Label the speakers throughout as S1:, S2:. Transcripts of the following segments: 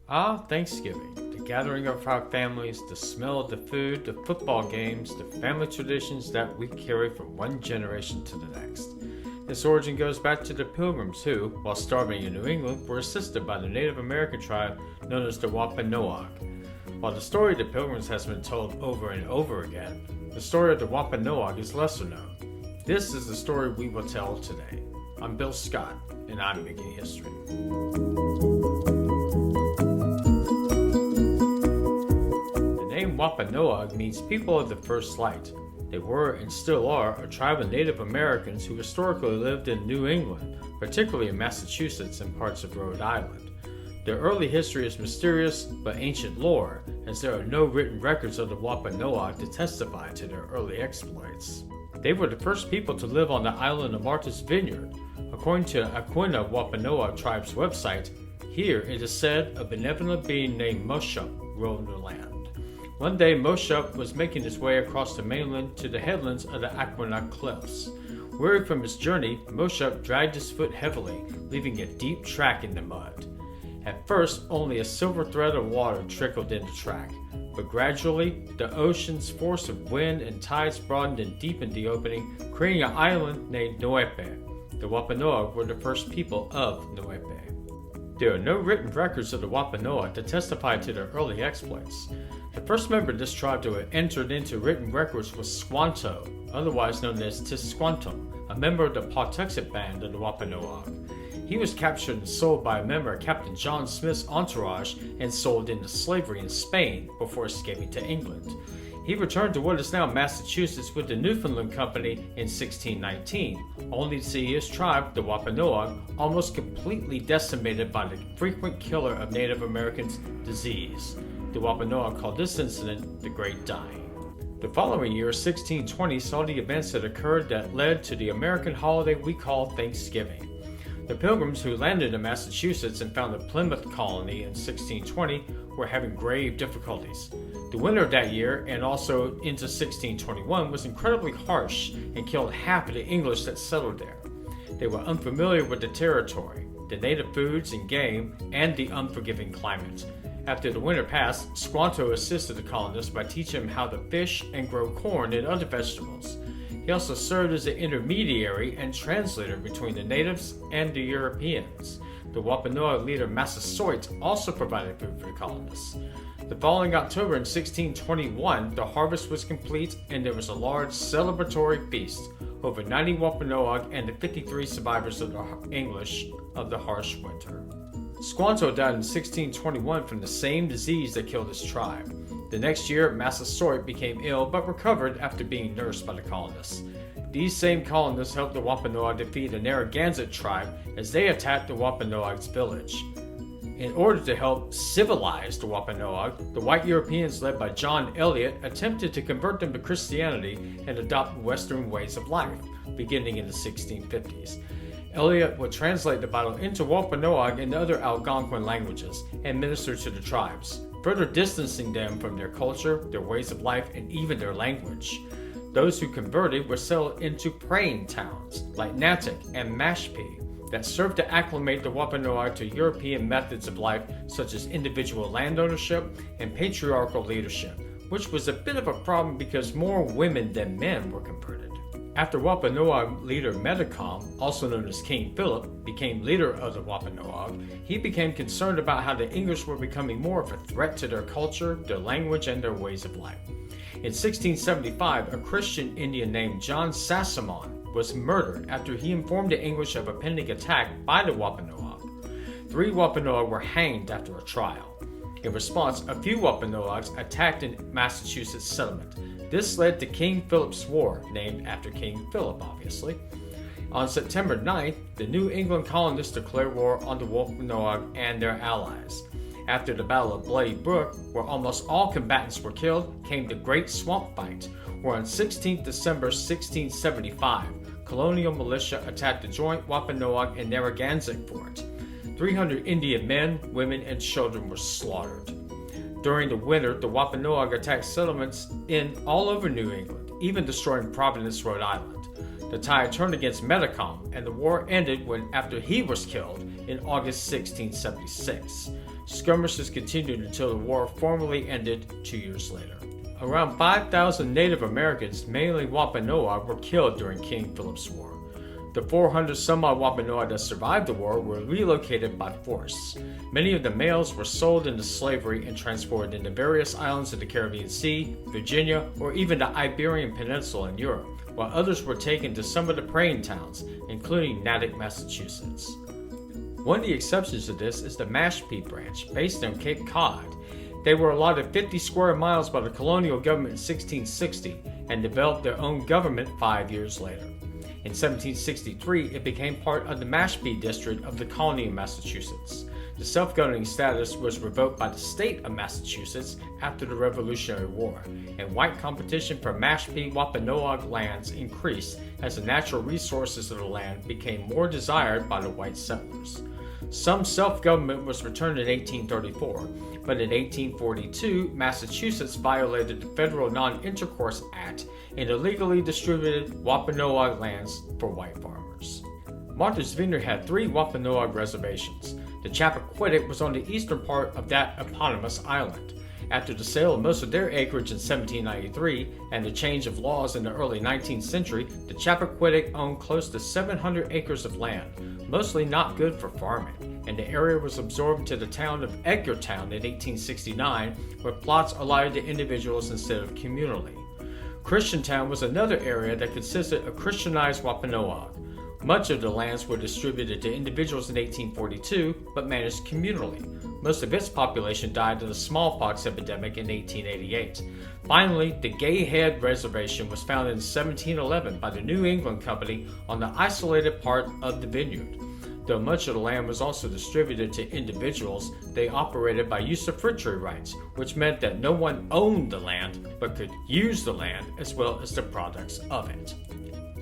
S1: Thanksgiving. The gathering of our families, the smell of the food, the football games, the family traditions that we carry from one generation to the next. Its origin goes back to the Pilgrims who, while starving in New England, were assisted by the Native American tribe known as the Wampanoag. While the story of the Pilgrims has been told over and over again, the story of the Wampanoag is lesser known. This is the story we will tell today. I'm Bill Scott, and I'm making history. The name Wampanoag means people of the first light. They were and still are a tribe of Native Americans who historically lived in New England, particularly in Massachusetts and parts of Rhode Island. Their early history is mysterious but ancient lore, as there are no written records of the Wampanoag to testify to their early exploits. They were the first people to live on the island of Martha's Vineyard. According to the Aquinnah Wampanoag tribe's website, here it is said a benevolent being named Moshup roamed the land. One day, Moshup was making his way across the mainland to the headlands of the Aquinnah Cliffs. Weary from his journey, Moshup dragged his foot heavily, leaving a deep track in the mud. At first, only a silver thread of water trickled in the track, but gradually, the ocean's force of wind and tides broadened and deepened the opening, creating an island named Nuepe. The Wampanoag were the first people of Nuepe. There are no written records of the Wampanoag to testify to their early exploits. The first member of this tribe to have entered into written records was Squanto, otherwise known as Tisquantum, a member of the Pawtuxet band of the Wampanoag. He was captured and sold by a member of Captain John Smith's entourage and sold into slavery in Spain before escaping to England. He returned to what is now Massachusetts with the Newfoundland Company in 1619, only to see his tribe, the Wampanoag, almost completely decimated by the frequent killer of Native Americans, disease. The Wampanoag called this incident the Great Dying. The following year, 1620, saw the events that occurred that led to the American holiday we call Thanksgiving. The Pilgrims who landed in Massachusetts and founded Plymouth Colony in 1620 were having grave difficulties. The winter of that year and also into 1621 was incredibly harsh and killed half of the English that settled there. They were unfamiliar with the territory, the native foods and game, and the unforgiving climate. After the winter passed, Squanto assisted the colonists by teaching them how to fish and grow corn and other vegetables. He also served as an intermediary and translator between the natives and the Europeans. The Wampanoag leader Massasoit also provided food for the colonists. The following October in 1621, the harvest was complete and there was a large celebratory feast. Over 90 Wampanoag and the 53 survivors of the English of the harsh winter. Squanto died in 1621 from the same disease that killed his tribe. The next year, Massasoit became ill but recovered after being nursed by the colonists. These same colonists helped the Wampanoag defeat the Narragansett tribe as they attacked the Wampanoag's village. In order to help civilize the Wampanoag, the white Europeans led by John Eliot attempted to convert them to Christianity and adopt Western ways of life, beginning in the 1650s. Eliot would translate the Bible into Wampanoag and other Algonquin languages and minister to the tribes, further distancing them from their culture, their ways of life, and even their language. Those who converted were settled into praying towns like Natick and Mashpee that served to acclimate the Wampanoag to European methods of life such as individual land ownership and patriarchal leadership, which was a bit of a problem because more women than men were converted. After Wampanoag leader Metacom, also known as King Philip, became leader of the Wampanoag, he became concerned about how the English were becoming more of a threat to their culture, their language, and their ways of life. In 1675, a Christian Indian named John Sassamon was murdered after he informed the English of a pending attack by the Wampanoag. 3 Wampanoag were hanged after a trial. In response, a few Wampanoags attacked a Massachusetts settlement. This led to King Philip's War, named after King Philip, obviously. On September 9th, the New England colonists declared war on the Wampanoag and their allies. After the Battle of Bloody Brook, where almost all combatants were killed, came the Great Swamp Fight, where on 16 December 1675, colonial militia attacked the joint Wampanoag and Narragansett fort. 300 Indian men, women, and children were slaughtered. During the winter, the Wampanoag attacked settlements in all over New England, even destroying Providence, Rhode Island. The tide turned against Metacom, and the war ended when after he was killed in August 1676. Skirmishes continued until the war formally ended 2 years later. Around 5,000 Native Americans, mainly Wampanoag, were killed during King Philip's War. The 400 some odd Wampanoag that survived the war were relocated by force. Many of the males were sold into slavery and transported into various islands of the Caribbean Sea, Virginia, or even the Iberian Peninsula in Europe, while others were taken to some of the praying towns, including Natick, Massachusetts. One of the exceptions to this is the Mashpee branch, based on Cape Cod. They were allotted 50 square miles by the colonial government in 1660 and developed their own government 5 years later. In 1763, it became part of the Mashpee district of the colony of Massachusetts. The self-governing status was revoked by the state of Massachusetts after the Revolutionary War, and white competition for Mashpee Wampanoag lands increased as the natural resources of the land became more desired by the white settlers. Some self-government was returned in 1834, but in 1842, Massachusetts violated the Federal Non-Intercourse Act and illegally distributed Wampanoag lands for white farmers. Martha's Vineyard had 3 Wampanoag reservations. The Chappaquiddick was on the eastern part of that eponymous island. After the sale of most of their acreage in 1793 and the change of laws in the early 19th century, the Chappaquiddick owned close to 700 acres of land, mostly not good for farming, and the area was absorbed to the town of Edgartown in 1869, where plots allotted to individuals instead of communally. Christiantown was another area that consisted of Christianized Wampanoag. Much of the lands were distributed to individuals in 1842, but managed communally. Most of its population died of the smallpox epidemic in 1888. Finally, the Gay Head Reservation was founded in 1711 by the New England Company on the isolated part of the vineyard. Though much of the land was also distributed to individuals, they operated by usufructuary rights, which meant that no one owned the land but could use the land as well as the products of it.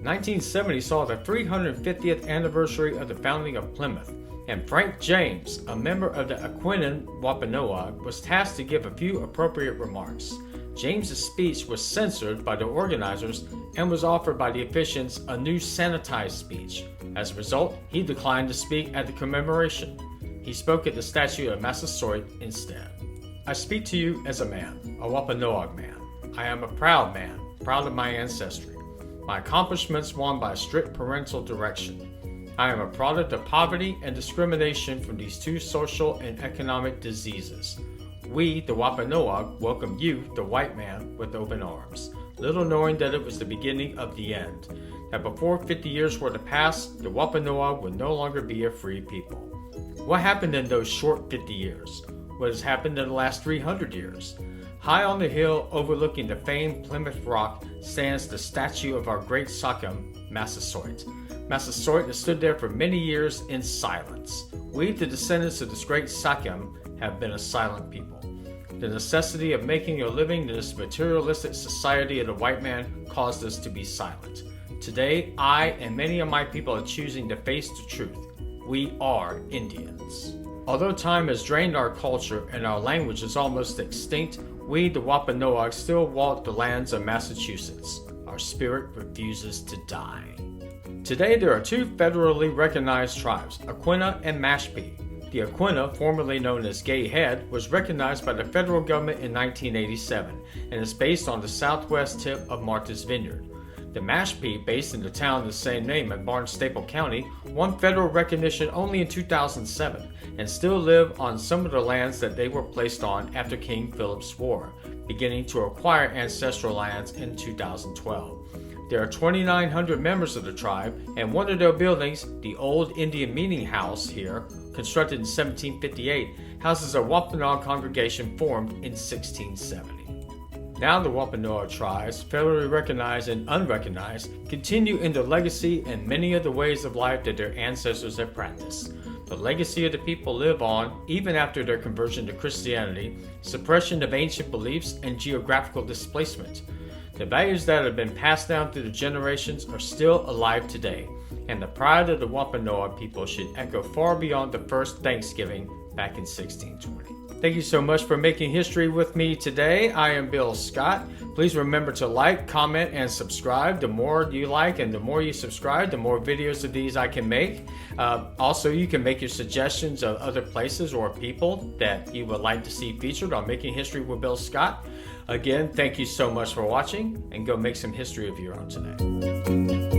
S1: 1970 saw the 350th anniversary of the founding of Plymouth, and Frank James, a member of the Aquinnah Wampanoag, was tasked to give a few appropriate remarks. James's speech was censored by the organizers and was offered by the officiants a new sanitized speech. As a result, he declined to speak at the commemoration. He spoke at the statue of Massasoit instead. I speak to you as a man, a Wampanoag man. I am a proud man, proud of my ancestry. My accomplishments won by strict parental direction. I am a product of poverty and discrimination from these 2 social and economic diseases. We, the Wampanoag, welcome you, the white man, with open arms, little knowing that it was the beginning of the end, that before 50 years were to pass, the Wampanoag would no longer be a free people. What happened in those short 50 years? What has happened in the last 300 years? High on the hill overlooking the famed Plymouth Rock stands the statue of our great Sachem, Massasoit. Massasoit has stood there for many years in silence. We, the descendants of this great Sachem, have been a silent people. The necessity of making a living in this materialistic society of the white man caused us to be silent. Today, I and many of my people are choosing to face the truth. We are Indians. Although time has drained our culture and our language is almost extinct, we, the Wampanoag, still walk the lands of Massachusetts. Our spirit refuses to die. Today, there are 2 federally recognized tribes, Aquinnah and Mashpee. The Aquinnah, formerly known as Gay Head, was recognized by the federal government in 1987 and is based on the southwest tip of Martha's Vineyard. The Mashpee, based in the town of the same name in Barnstaple County, won federal recognition only in 2007 and still live on some of the lands that they were placed on after King Philip's War, beginning to acquire ancestral lands in 2012. There are 2,900 members of the tribe, and one of their buildings, the Old Indian Meeting House here, constructed in 1758, houses a Wampanoag congregation formed in 1670. Now the Wampanoag tribes, federally recognized and unrecognized, continue in their legacy and many of the ways of life that their ancestors have practiced. The legacy of the people live on even after their conversion to Christianity, suppression of ancient beliefs, and geographical displacement. The values that have been passed down through the generations are still alive today, and the pride of the Wampanoag people should echo far beyond the first Thanksgiving back in 1620. Thank you so much for making history with me today. I am Bill Scott. Please remember to like, comment, and subscribe. The more you like and the more you subscribe, the more videos of these I can make. Also, you can make your suggestions of other places or people that you would like to see featured on Making History with Bill Scott. Again, thank you so much for watching, and go make some history of your own today.